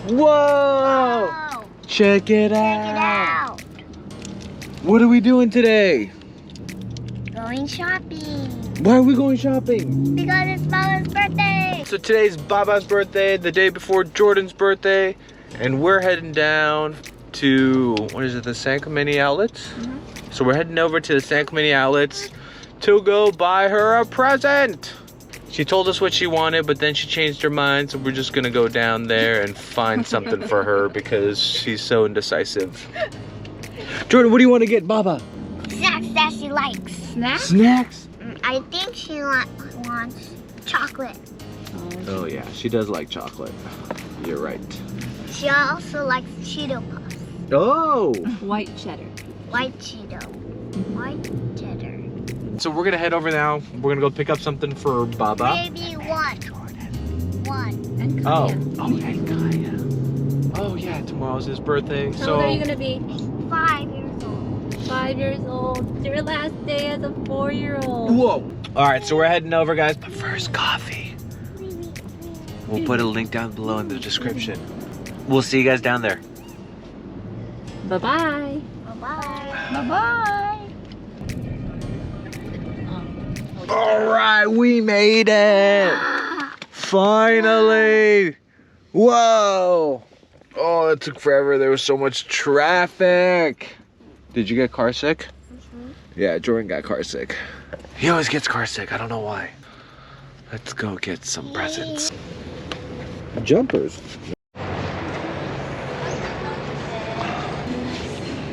Whoa! Whoa. Check it Check it out. out. What are we doing today? Going shopping. Why are we going shopping? Because it's Mama's birthday. So today's Baba's birthday, the day before Jordan's birthday, and we're heading down to, what is it, the San Clemente outlets? So we're heading over to the San Clemente outlets to go buy her a present. She told us what she wanted, but then she changed her mind, so we're just gonna go down there and find something for her because she's so indecisive. Jordan, what do you want to get Baba? Snacks that she likes. Snacks? Snacks? I think she wants chocolate. Oh yeah, she does like chocolate. You're right. She also likes Cheeto Puffs. Oh! White cheddar. White Cheeto. White cheddar. So we're gonna head over now. We're gonna go pick up something for Baba. Maybe one. And Oh, Kaya. oh, and Kaya. Oh yeah, tomorrow's his birthday. How So old are you gonna be? 5 years old. 5 years old. It's your last day as a 4-year-old. whoa! All right, so we're heading over, guys. But first, coffee. We'll put a link down below in the description. We'll see you guys down there. Bye-bye. Bye-bye. Bye-bye. All right, we made it. Finally. Whoa. Oh, it took forever. There was so much traffic. Did you get car sick? Yeah, Jordan got car sick. He always gets car sick. I don't know why. Let's go get some presents. Jumpers.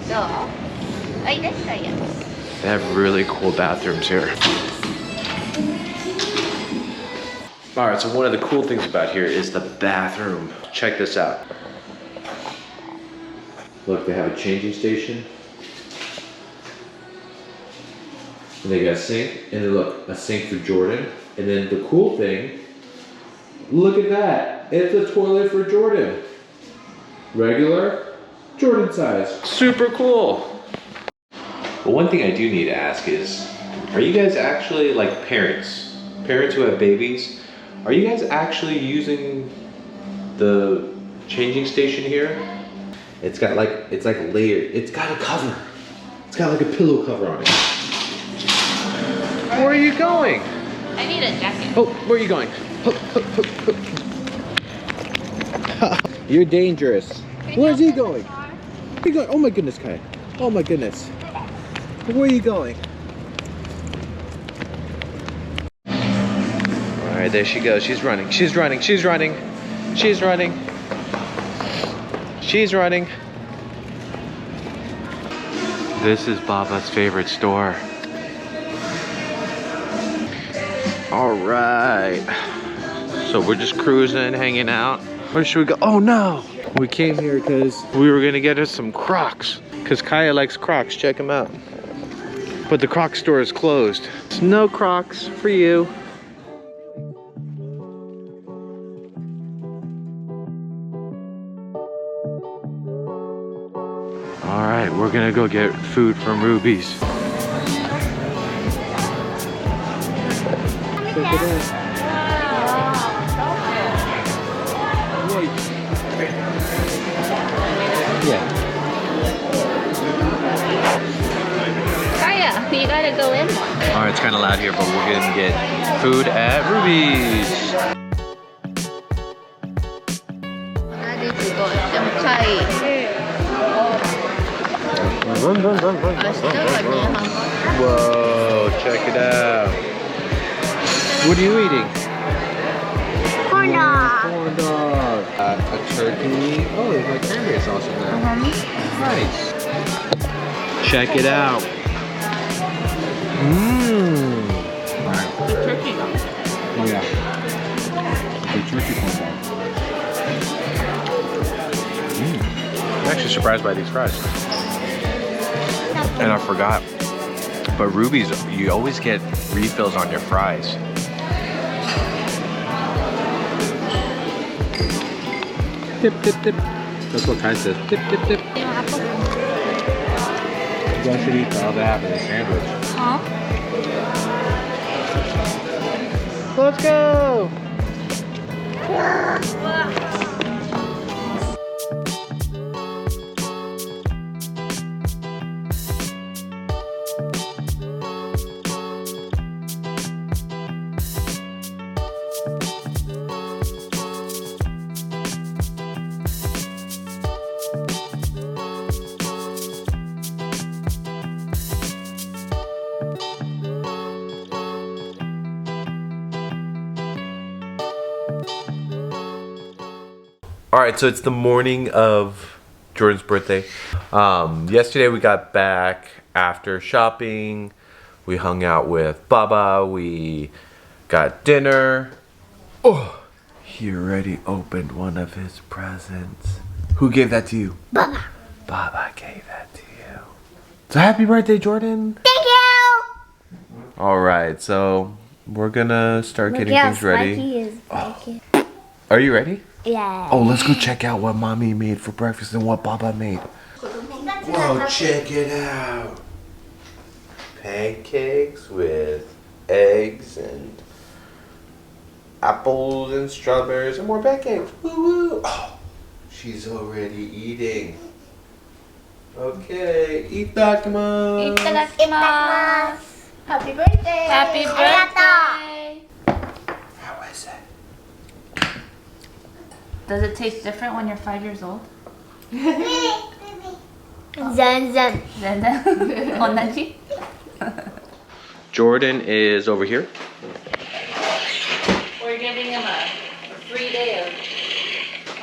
So, like this, I guess. They have really cool bathrooms here. All right, so one of the cool things about here is the bathroom. Check this out. Look, they have a changing station. And they got a sink, and then look, a sink for Jordan. And then the cool thing, look at that. It's a toilet for Jordan. Regular, Jordan size. Super cool. But one thing I do need to ask is, are you guys actually like parents who have babies? Are you guys actually using the changing station here? It's got like, it's like layered. It's got a cover. It's got like a pillow cover on it. Where are you going? I need a jacket. Oh, where are you going? You're dangerous. Where's he going? Where are you going? Oh my goodness, Kai. Oh my goodness. Where are you going? All right, there she goes. She's running. She's running. She's running. She's running. She's running. This is Baba's favorite store. All right. So we're just cruising, hanging out. Where should we go? Oh no! We came here because we were gonna get us some Crocs. Because Kaya likes Crocs, check them out. But the Crocs store is closed. No Crocs for you. All right, we're gonna go get food from Ruby's. Check it out. Yeah. Kaya, you gotta go in. All right, it's kind of loud here, but we're gonna get food at Ruby's. Whoa, check it out. What are you eating? Corn dog. Corn dog. A turkey. Oh, there's like cranberry sauce in there. Nice. Check it out. Mmm. The turkey dog. Oh yeah. The turkey corn dog. I'm actually surprised by these fries. And I forgot. But Ruby's, you always get refills on your fries. Tip, tip, tip. That's what Kai says. Tip, tip, tip. You guys should eat all that in a sandwich. Huh? Let's go! Alright, so it's the morning of Jordan's birthday. Yesterday we got back after shopping. We hung out with Baba. We got dinner. Oh, he already opened one of his presents. Who gave that to you? Baba. Baba gave that to you. So happy birthday, Jordan. Thank you. Alright, so we're gonna start getting things ready. Oh. Are you ready? Yeah. Oh, let's go check out what Mommy made for breakfast and what Baba made. Whoa, check it out. Pancakes with eggs and apples and strawberries and more pancakes. Woo woo. Oh, she's already eating. Okay, itadakimasu. Itadakimasu. Happy birthday. Happy birthday. How is it? Does it taste different when you're 5 years old? Zen zen. Then Onaji? Jordan is over here. We're giving him a free day of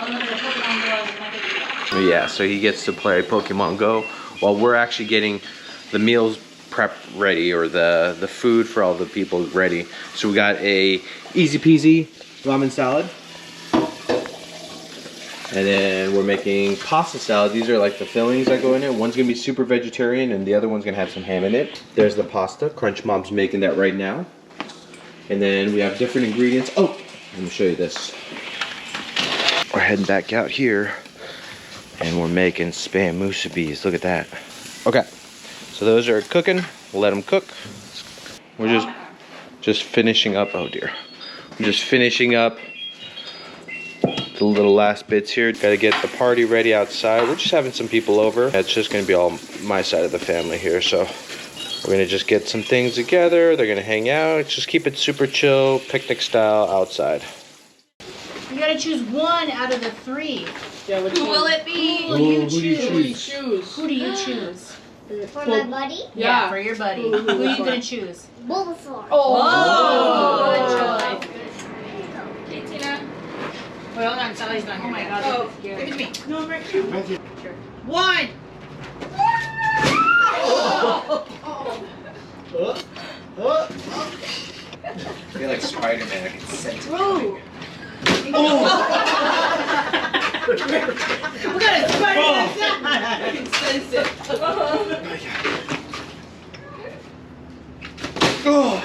unlimited Pokemon Go. Yeah, so he gets to play Pokemon Go while we're actually getting the meals prep ready, or the food for all the people ready. So we got a easy peasy ramen salad. And then we're making pasta salad. These are like the fillings that go in it. One's gonna be super vegetarian and the other one's gonna have some ham in it. There's the pasta. Crunch Mom's making that right now. And then we have different ingredients. Oh, let me show you this. We're heading back out here and we're making spam musubis. Look at that. Okay, so those are cooking. We'll let them cook. We're just finishing up. Oh dear. I'm just finishing up the little last bits here. Got to get the party ready outside. We're just having some people over. It's just going to be all my side of the family here. So we're going to just get some things together. They're going to hang out. Just keep it super chill, picnic style outside. You gotta choose one out of the three. Who will it be? Who do you Who do you choose? choose? Who do you choose? For my buddy? Yeah, for your buddy. Who are you gonna choose? Bulbasaur. Oh, good choice. Okay, Tina. Wait, hold on, Sally's not here. Oh my god, Oh, give it to me. No, I'm right here. One! I feel like Spider-Man. I can sense it. Whoa! We got a Spider-Man! I can sense it. Oh.